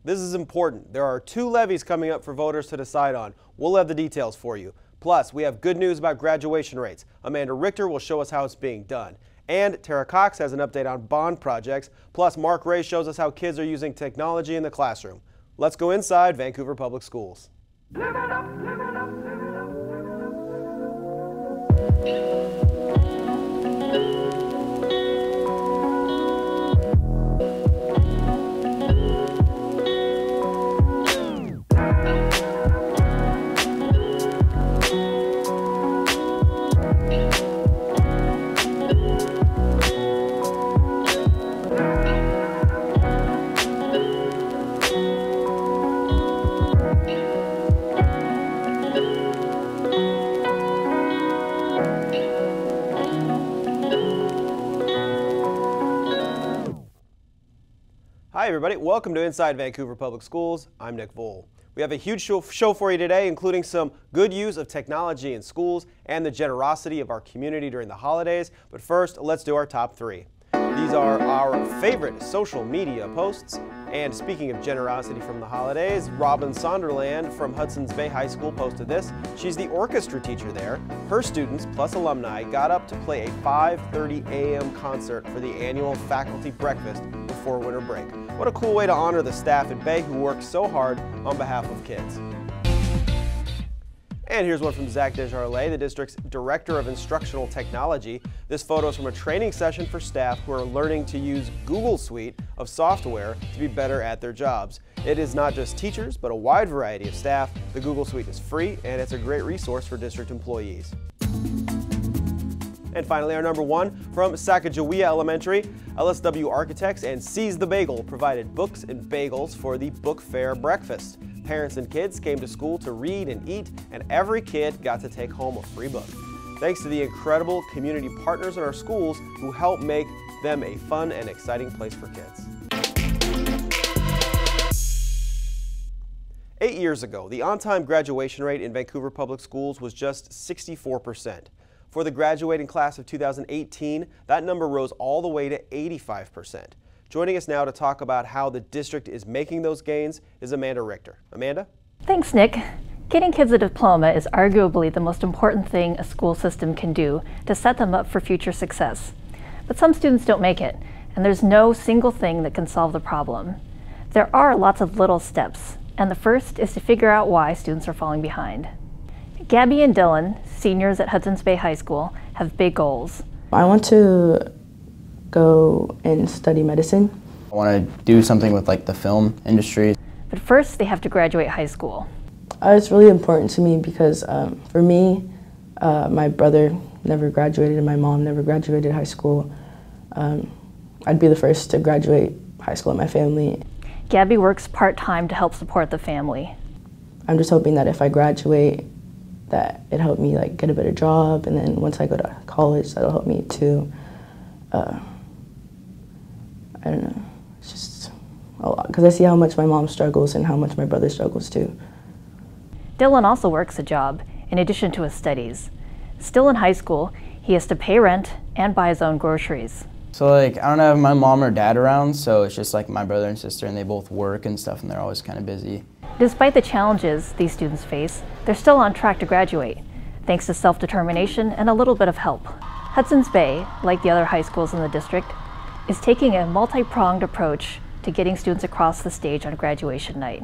This is important. There are 2 levies coming up for voters to decide on. We'll have the details for you. Plus, we have good news about graduation rates. Amanda Richter will show us how it's being done. And Tara Cox has an update on bond projects. Plus, Mark Ray shows us how kids are using technology in the classroom. Let's go inside Vancouver Public Schools. Live it up, live it up, live it up, live it up. Hi everybody, welcome to Inside Vancouver Public Schools. I'm Nick Vole. We have a huge show for you today, including some good use of technology in schools and the generosity of our community during the holidays. But first, let's do our top 3. These are our favorite social media posts. And speaking of generosity from the holidays, Robin Sonderland from Hudson's Bay High School posted this. She's the orchestra teacher there. Her students, plus alumni, got up to play a 5:30 a.m. concert for the annual faculty breakfast before winter break. What a cool way to honor the staff at Bay who work so hard on behalf of kids. And here's one from Zach Desjardins, the district's Director of Instructional Technology. This photo is from a training session for staff who are learning to use Google Suite of software to be better at their jobs. It is not just teachers, but a wide variety of staff. The Google Suite is free, and it's a great resource for district employees. And finally, our number 1 from Sacagawea Elementary. LSW Architects and Seize the Bagel provided books and bagels for the book fair breakfast. Parents and kids came to school to read and eat, and every kid got to take home a free book. Thanks to the incredible community partners in our schools who help make them a fun and exciting place for kids. 8 years ago, the on-time graduation rate in Vancouver Public Schools was just 64%. For the graduating class of 2018, that number rose all the way to 85%. Joining us now to talk about how the district is making those gains is Amanda Richter. Amanda? Thanks, Nick. Getting kids a diploma is arguably the most important thing a school system can do to set them up for future success. But some students don't make it, and there's no single thing that can solve the problem. There are lots of little steps, and the first is to figure out why students are falling behind. Gabby and Dylan, seniors at Hudson's Bay High School, have big goals. I want to go and study medicine. I want to do something with the film industry. But first, they have to graduate high school. It's really important to me because for me, my brother never graduated and my mom never graduated high school. I'd be the first to graduate high school in my family. Gabby works part-time to help support the family. I'm just hoping that if I graduate, that it helped me get a better job, and then once I go to college, that'll help me to, I don't know, it's just a lot, because I see how much my mom struggles and how much my brother struggles too. Dylan also works a job in addition to his studies. Still in high school, he has to pay rent and buy his own groceries. So I don't have my mom or dad around, so it's just my brother and sister, and they both work and stuff, and they're always kind of busy. Despite the challenges these students face, they're still on track to graduate, thanks to self-determination and a little bit of help. Hudson's Bay, like the other high schools in the district, is taking a multi-pronged approach to getting students across the stage on graduation night.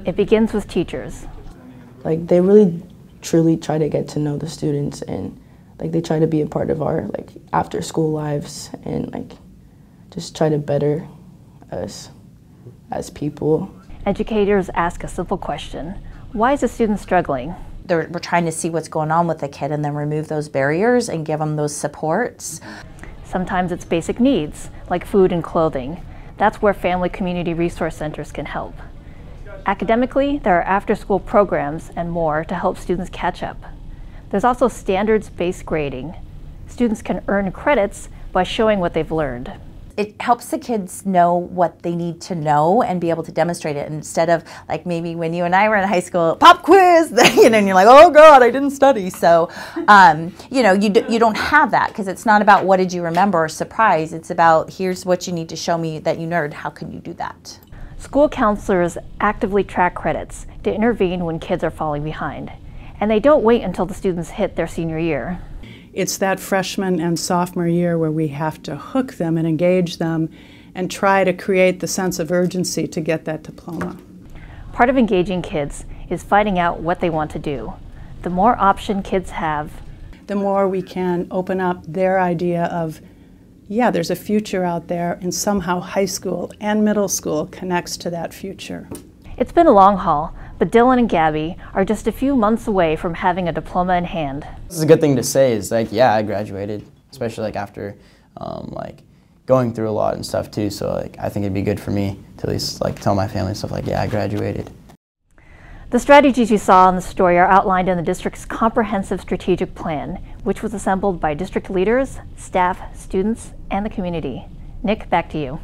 It begins with teachers. They really truly try to get to know the students, and they try to be a part of our after school lives, and just try to better us as people. Educators ask a simple question: why is a student struggling? We're trying to see what's going on with the kid and then remove those barriers and give them those supports. Sometimes it's basic needs, like food and clothing. That's where family community resource centers can help. Academically, there are after-school programs and more to help students catch up. There's also standards-based grading. Students can earn credits by showing what they've learned. It helps the kids know what they need to know and be able to demonstrate it, instead of maybe when you and I were in high school, pop quiz, and you're like, oh God, I didn't study. So, you don't have that, because it's not about what did you remember or surprise. It's about, here's what you need to show me that you learned. How can you do that? School counselors actively track credits to intervene when kids are falling behind, and they don't wait until the students hit their senior year. It's that freshman and sophomore year where we have to hook them and engage them and try to create the sense of urgency to get that diploma. Part of engaging kids is finding out what they want to do. The more option kids have, the more we can open up their idea of, yeah, there's a future out there, and somehow high school and middle school connects to that future. It's been a long haul, but Dylan and Gabby are just a few months away from having a diploma in hand. This is a good thing to say is like, yeah, I graduated, especially like after like going through a lot and stuff too. So like, I think it'd be good for me to at least like tell my family and stuff like, yeah, I graduated. The strategies you saw in the story are outlined in the district's comprehensive strategic plan, which was assembled by district leaders, staff, students, and the community. Nick, back to you.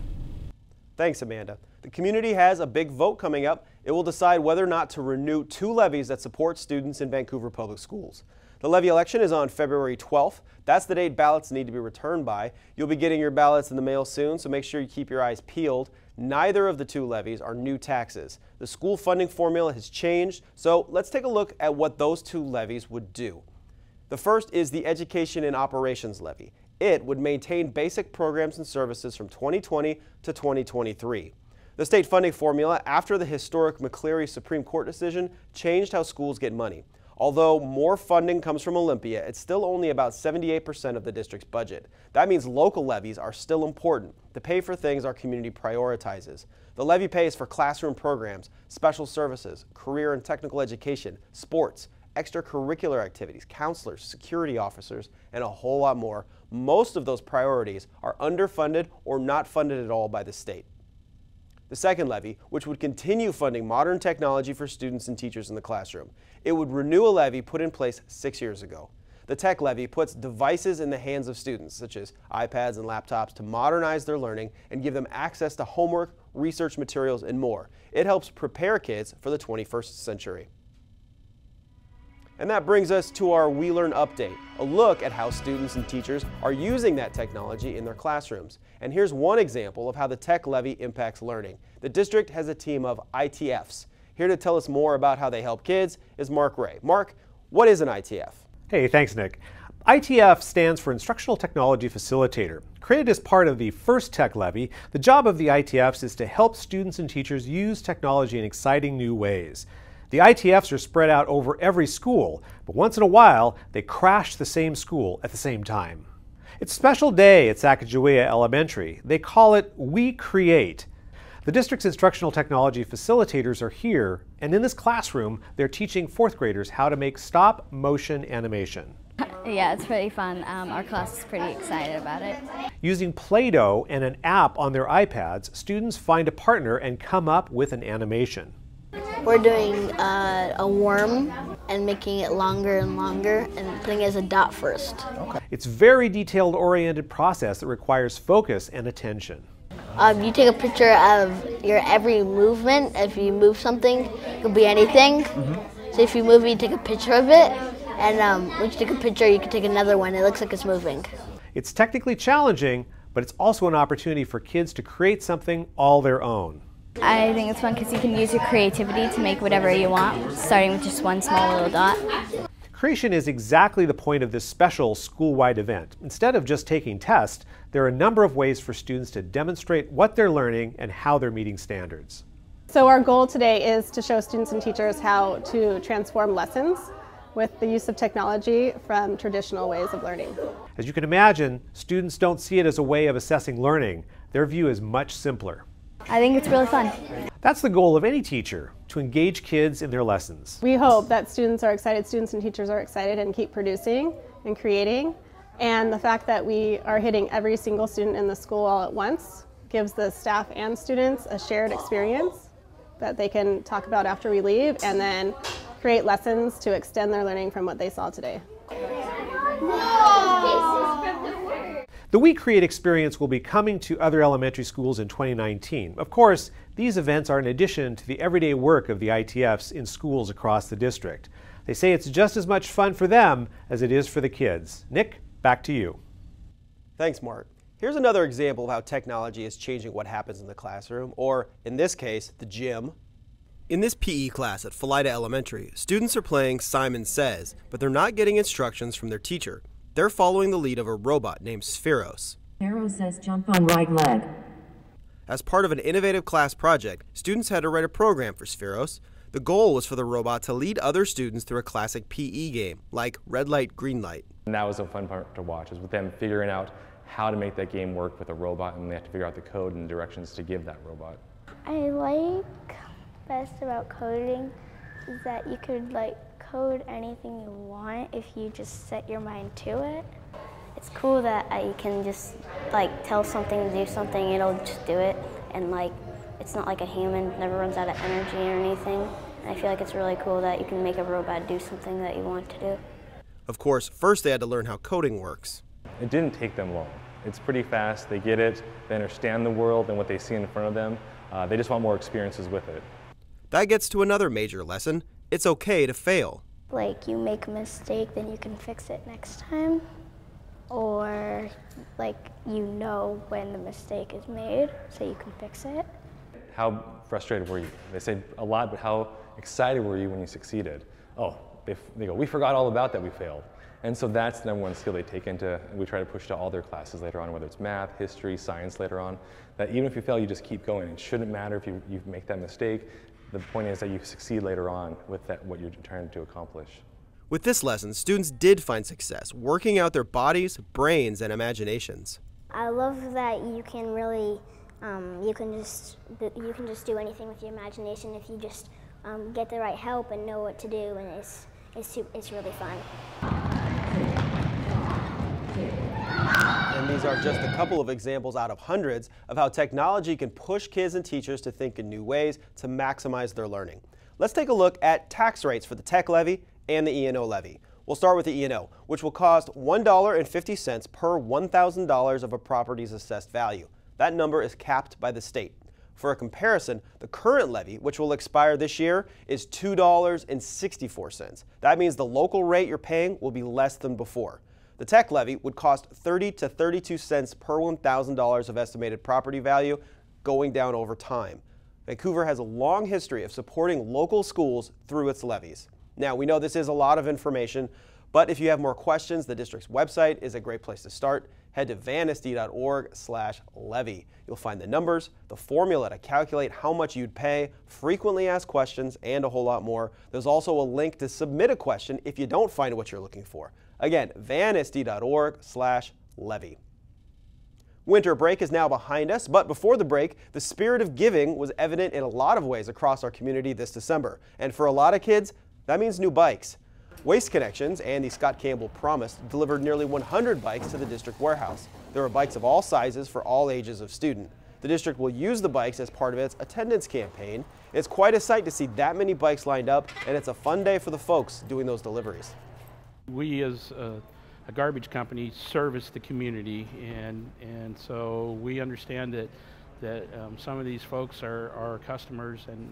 Thanks, Amanda. The community has a big vote coming up. It will decide whether or not to renew 2 levies that support students in Vancouver Public Schools. The levy election is on February 12th. That's the date ballots need to be returned by. You'll be getting your ballots in the mail soon, so make sure you keep your eyes peeled. Neither of the 2 levies are new taxes. The school funding formula has changed, so let's take a look at what those 2 levies would do. The first is the Education and Operations levy. It would maintain basic programs and services from 2020 to 2023. The state funding formula, after the historic McCleary Supreme Court decision, changed how schools get money. Although more funding comes from Olympia, it's still only about 78% of the district's budget. That means local levies are still important to pay for things our community prioritizes. The levy pays for classroom programs, special services, career and technical education, sports, extracurricular activities, counselors, security officers, and a whole lot more. Most of those priorities are underfunded or not funded at all by the state. The second levy, which would continue funding modern technology for students and teachers in the classroom. It would renew a levy put in place 6 years ago. The tech levy puts devices in the hands of students, such as iPads and laptops, to modernize their learning and give them access to homework, research materials, and more. It helps prepare kids for the 21st century. And that brings us to our We Learn update, a look at how students and teachers are using that technology in their classrooms. And here's one example of how the tech levy impacts learning. The district has a team of ITFs. Here to tell us more about how they help kids is Mark Ray. Mark, what is an ITF? Hey, thanks, Nick. ITF stands for Instructional Technology Facilitator. Created as part of the first tech levy, the job of the ITFs is to help students and teachers use technology in exciting new ways. The ITFs are spread out over every school, but once in a while, they crash the same school at the same time. It's a special day at Sacagawea Elementary. They call it We Create. The district's instructional technology facilitators are here, and in this classroom, they're teaching 4th graders how to make stop-motion animation. Yeah, it's pretty fun. Our class is pretty excited about it. Using Play-Doh and an app on their iPads, students find a partner and come up with an animation. We're doing a worm and making it longer and longer and putting it as a dot first. Okay. It's a very detailed-oriented process that requires focus and attention. You take a picture of your every movement. If you move something, it could be anything. So if you move it, you take a picture of it. And once you take a picture, you can take another one. It looks like it's moving. It's technically challenging, but it's also an opportunity for kids to create something all their own. I think it's fun because you can use your creativity to make whatever you want, starting with just one small little dot. Creation is exactly the point of this special school-wide event. Instead of just taking tests, there are a number of ways for students to demonstrate what they're learning and how they're meeting standards. So our goal today is to show students and teachers how to transform lessons with the use of technology from traditional ways of learning. As you can imagine, students don't see it as a way of assessing learning. Their view is much simpler. I think it's really fun. That's the goal of any teacher, to engage kids in their lessons. We hope that students and teachers are excited and keep producing and creating. And the fact that we are hitting every single student in the school all at once gives the staff and students a shared experience that they can talk about after we leave and then create lessons to extend their learning from what they saw today. The We Create experience will be coming to other elementary schools in 2019. Of course, these events are in addition to the everyday work of the ITFs in schools across the district. They say it's just as much fun for them as it is for the kids. Nick, back to you. Thanks, Mark. Here's another example of how technology is changing what happens in the classroom, or in this case, the gym. In this PE class at Philida Elementary, students are playing Simon Says, but they're not getting instructions from their teacher. They're following the lead of a robot named Spheros. Arrow says jump on right leg. As part of an innovative class project, students had to write a program for Spheros. The goal was for the robot to lead other students through a classic PE game, like red light, green light. And that was a fun part to watch, is with them figuring out how to make that game work with a robot, and they have to figure out the code and directions to give that robot. I like best about coding is that you could code anything you want if you just set your mind to it. It's cool that you can just tell something to do something, it'll just do it, and it's not like a human, never runs out of energy or anything. And I feel like it's really cool that you can make a robot do something that you want to do. Of course, first they had to learn how coding works. It didn't take them long. It's pretty fast, they get it, they understand the world and what they see in front of them. They just want more experiences with it. That gets to another major lesson. It's okay to fail. You make a mistake, then you can fix it next time. Or you know when the mistake is made, so you can fix it. How frustrated were you? They say a lot, but how excited were you when you succeeded? Oh, they go, we forgot all about that we failed. And so that's the number one skill they take into, and we try to push to all their classes later on, whether it's math, history, science later on, that even if you fail, you just keep going. It shouldn't matter if you make that mistake. The point is that you succeed later on with what you're trying to accomplish. With this lesson, students did find success working out their bodies, brains, and imaginations. I love that you can really, you can just do anything with your imagination if you just get the right help and know what to do, and it's really fun. And these are just a couple of examples out of hundreds of how technology can push kids and teachers to think in new ways to maximize their learning. Let's take a look at tax rates for the tech levy and the E&O levy. We'll start with the E&O, which will cost $1.50 per $1,000 of a property's assessed value. That number is capped by the state. For a comparison, the current levy, which will expire this year, is $2.64. That means the local rate you're paying will be less than before. The tech levy would cost 30 to 32 cents per $1,000 of estimated property value, going down over time. Vancouver has a long history of supporting local schools through its levies. Now, we know this is a lot of information, but if you have more questions, the district's website is a great place to start. Head to vansd.org/levy. You'll find the numbers, the formula to calculate how much you'd pay, frequently asked questions, and a whole lot more. There's also a link to submit a question if you don't find what you're looking for. Again, vansd.org/levy. Winter break is now behind us, but before the break, the spirit of giving was evident in a lot of ways across our community this December. And for a lot of kids, that means new bikes. Waste Connections, Andy Scott Campbell promised, delivered nearly 100 bikes to the district warehouse. There are bikes of all sizes for all ages of student. The district will use the bikes as part of its attendance campaign. It's quite a sight to see that many bikes lined up, and it's a fun day for the folks doing those deliveries. We as a garbage company service the community, and so we understand that some of these folks are our customers, and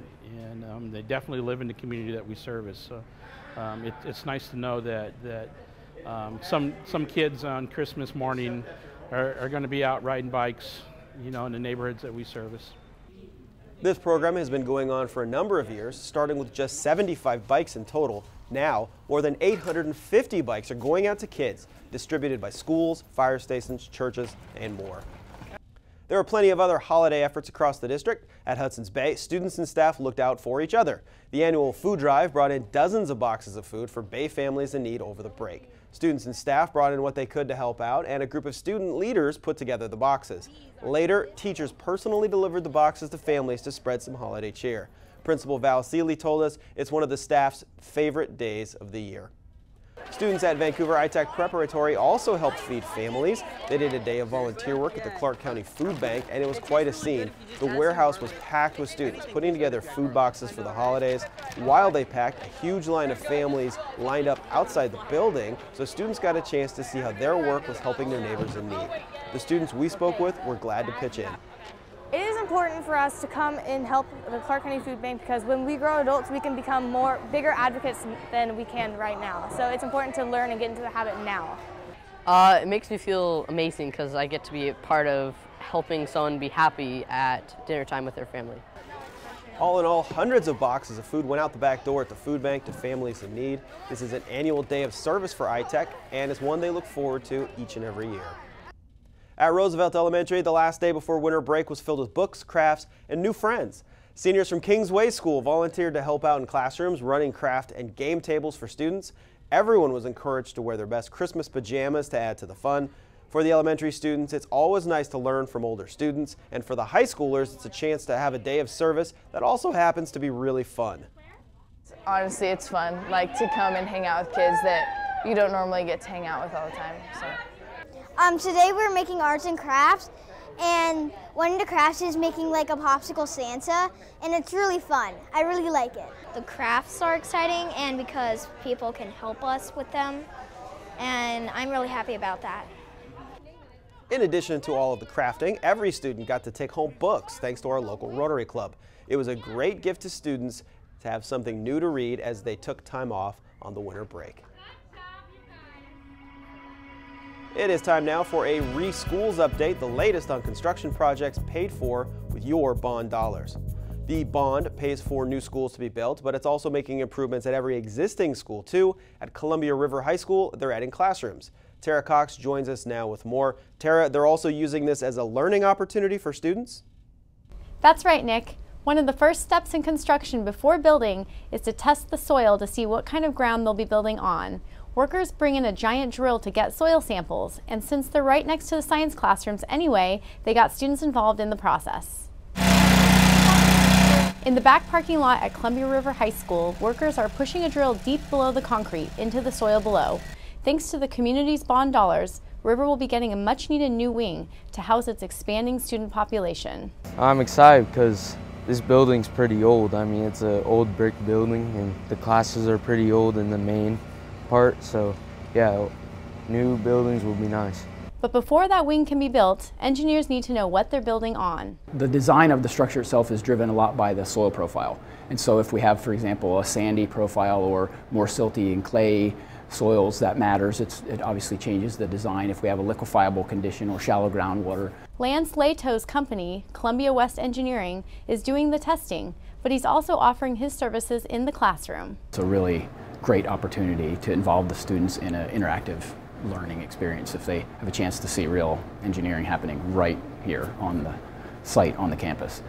they definitely live in the community that we service. So it's nice to know that some kids on Christmas morning are going to be out riding bikes, in the neighborhoods that we service. This program has been going on for a number of years, starting with just 75 bikes in total. Now, more than 850 bikes are going out to kids, distributed by schools, fire stations, churches, and more. There are plenty of other holiday efforts across the district. At Hudson's Bay, students and staff looked out for each other. The annual food drive brought in dozens of boxes of food for Bay families in need over the break. Students and staff brought in what they could to help out, and a group of student leaders put together the boxes. Later, teachers personally delivered the boxes to families to spread some holiday cheer. Principal Val Seeley told us it's one of the staff's favorite days of the year. Students at Vancouver ITech Preparatory also helped feed families. They did a day of volunteer work at the Clark County Food Bank, and it was quite a scene. The warehouse was packed with students putting together food boxes for the holidays. While they packed, a huge line of families lined up outside the building, so students got a chance to see how their work was helping their neighbors in need. The students we spoke with were glad to pitch in. It is important for us to come and help the Clark County Food Bank because when we grow adults, we can become bigger advocates than we can right now. So it's important to learn and get into the habit now. It makes me feel amazing because I get to be a part of helping someone be happy at dinner time with their family. All in all, hundreds of boxes of food went out the back door at the food bank to families in need. This is an annual day of service for iTech and is one they look forward to each and every year. At Roosevelt Elementary, the last day before winter break was filled with books, crafts, and new friends. Seniors from Kingsway School volunteered to help out in classrooms, running craft and game tables for students. Everyone was encouraged to wear their best Christmas pajamas to add to the fun. For the elementary students, it's always nice to learn from older students, and for the high schoolers, it's a chance to have a day of service that also happens to be really fun. Honestly, it's fun, like to come and hang out with kids that you don't normally get to hang out with all the time. Today we're making arts and crafts, and one of the crafts is making like a popsicle Santa, and it's really fun. I really like it. The crafts are exciting, and because people can help us with them, and I'm really happy about that. In addition to all of the crafting, every student got to take home books thanks to our local Rotary Club. It was a great gift to students to have something new to read as they took time off on the winter break. It is time now for a Re-Schools update, the latest on construction projects paid for with your bond dollars. The bond pays for new schools to be built, but it's also making improvements at every existing school too. At Columbia River High School, they're adding classrooms. Tara Cox joins us now with more. Tara, they're also using this as a learning opportunity for students? That's right, Nick. One of the first steps in construction before building is to test the soil to see what kind of ground they'll be building on. Workers bring in a giant drill to get soil samples, and since they're right next to the science classrooms anyway, they got students involved in the process. In the back parking lot at Columbia River High School, workers are pushing a drill deep below the concrete into the soil below. Thanks to the community's bond dollars, River will be getting a much-needed new wing to house its expanding student population. I'm excited because this building's pretty old. I mean, it's an old brick building and the classes are pretty old in the main part, so yeah, new buildings will be nice. But before that wing can be built, engineers need to know what they're building on. The design of the structure itself is driven a lot by the soil profile. And so if we have, for example, a sandy profile or more silty and clay soils, that matters. It obviously changes the design. If we have a liquefiable condition or shallow groundwater. Lance Lato's company, Columbia West Engineering, is doing the testing, but he's also offering his services in the classroom. It's a really great opportunity to involve the students in an interactive learning experience if they have a chance to see real engineering happening right here on the site on the campus.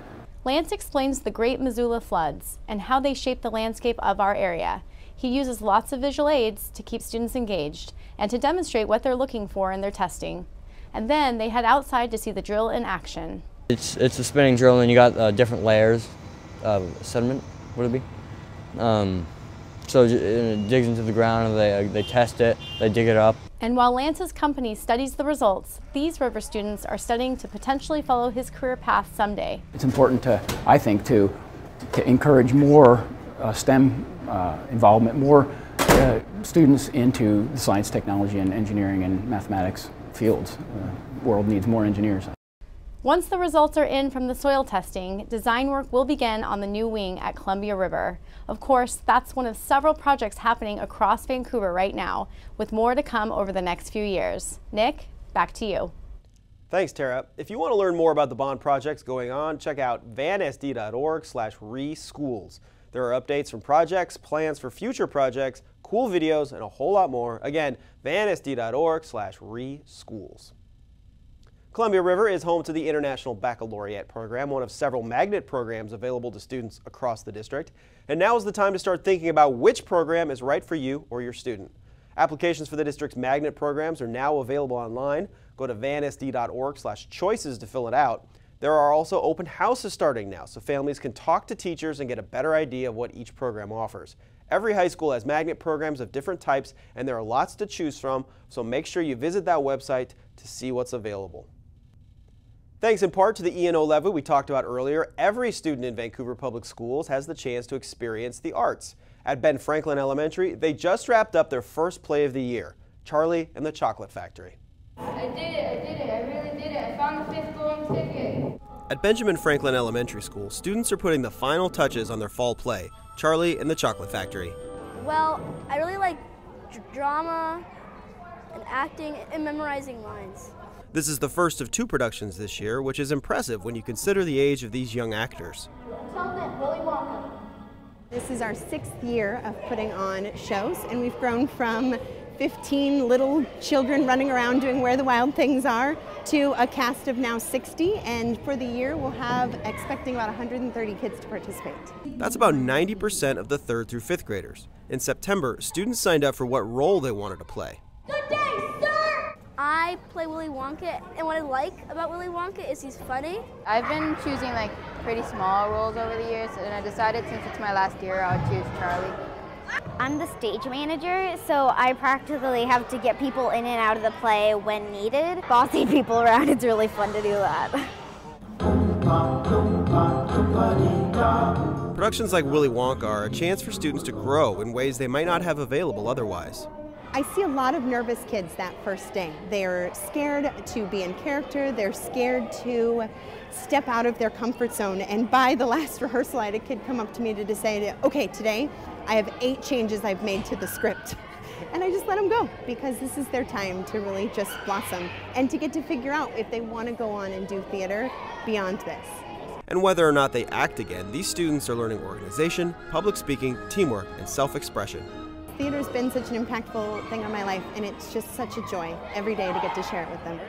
Lance explains the Great Missoula floods and how they shape the landscape of our area. He uses lots of visual aids to keep students engaged and to demonstrate what they're looking for in their testing. And then they head outside to see the drill in action. It's a spinning drill and you got different layers of sediment, would it be? So it digs into the ground and they test it, they dig it up. And while Lance's company studies the results, these River students are studying to potentially follow his career path someday. It's important to, I think, to encourage more STEM involvement, more students into the science, technology, and engineering and mathematics fields. The world needs more engineers. Once the results are in from the soil testing, design work will begin on the new wing at Columbia River. Of course, that's one of several projects happening across Vancouver right now, with more to come over the next few years. Nick, back to you. Thanks, Tara. If you want to learn more about the bond projects going on, check out vansd.org/reschools. There are updates from projects, plans for future projects, cool videos, and a whole lot more. Again, vansd.org/reschools. Columbia River is home to the International Baccalaureate program, one of several magnet programs available to students across the district. And now is the time to start thinking about which program is right for you or your student. Applications for the district's magnet programs are now available online. Go to vansd.org/choices to fill it out. There are also open houses starting now, so families can talk to teachers and get a better idea of what each program offers. Every high school has magnet programs of different types, and there are lots to choose from, so make sure you visit that website to see what's available. Thanks in part to the E&O Levy we talked about earlier, every student in Vancouver Public Schools has the chance to experience the arts. At Ben Franklin Elementary, they just wrapped up their first play of the year, Charlie and the Chocolate Factory. I did it, I really did it. I found the 5th golden ticket. At Benjamin Franklin Elementary School, students are putting the final touches on their fall play, Charlie and the Chocolate Factory. Well, I really like drama, and acting and memorizing lines. This is the first of 2 productions this year, which is impressive when you consider the age of these young actors. This is our 6th year of putting on shows, and we've grown from 15 little children running around doing Where the Wild Things Are to a cast of now 60, and for the year we'll have expecting about 130 kids to participate. That's about 90% of the 3rd through 5th graders. In September, students signed up for what role they wanted to play. Good day, sir! I play Willy Wonka, and what I like about Willy Wonka is he's funny. I've been choosing like pretty small roles over the years, and I decided since it's my last year, I would choose Charlie. I'm the stage manager, so I practically have to get people in and out of the play when needed. Bossing people around, it's really fun to do that. Productions like Willy Wonka are a chance for students to grow in ways they might not have available otherwise. I see a lot of nervous kids that first day. They're scared to be in character, they're scared to step out of their comfort zone, and by the last rehearsal I had a kid come up to me to say, okay, today I have 8 changes I've made to the script. And I just let them go, because this is their time to really just blossom and to get to figure out if they want to go on and do theater beyond this. And whether or not they act again, these students are learning organization, public speaking, teamwork, and self-expression. Theater's been such an impactful thing on my life, and it's just such a joy every day to get to share it with them.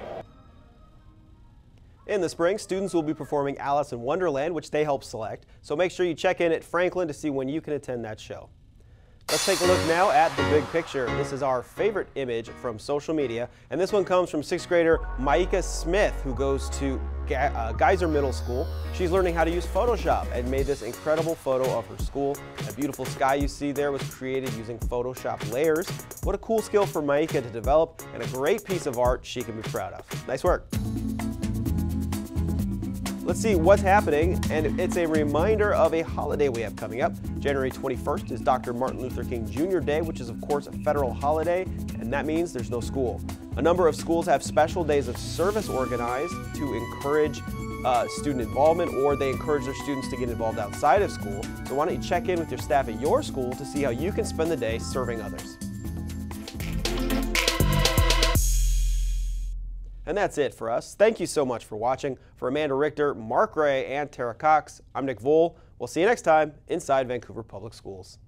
In the spring, students will be performing Alice in Wonderland, which they help select, so make sure you check in at Franklin to see when you can attend that show. Let's take a look now at the big picture. This is our favorite image from social media, and this one comes from 6th grader Maika Smith, who goes to Geyser Middle School. She's learning how to use Photoshop and made this incredible photo of her school. A beautiful sky you see there was created using Photoshop layers. What a cool skill for Maika to develop, and a great piece of art she can be proud of. Nice work. Let's see what's happening, and it's a reminder of a holiday we have coming up. January 21st is Dr. Martin Luther King Jr. Day, which is of course a federal holiday, and that means there's no school. A number of schools have special days of service organized to encourage student involvement, or they encourage their students to get involved outside of school. So why don't you check in with your staff at your school to see how you can spend the day serving others. And that's it for us. Thank you so much for watching. For Amanda Richter, Mark Ray, and Tara Cox, I'm Nick Vole. We'll see you next time inside Vancouver Public Schools.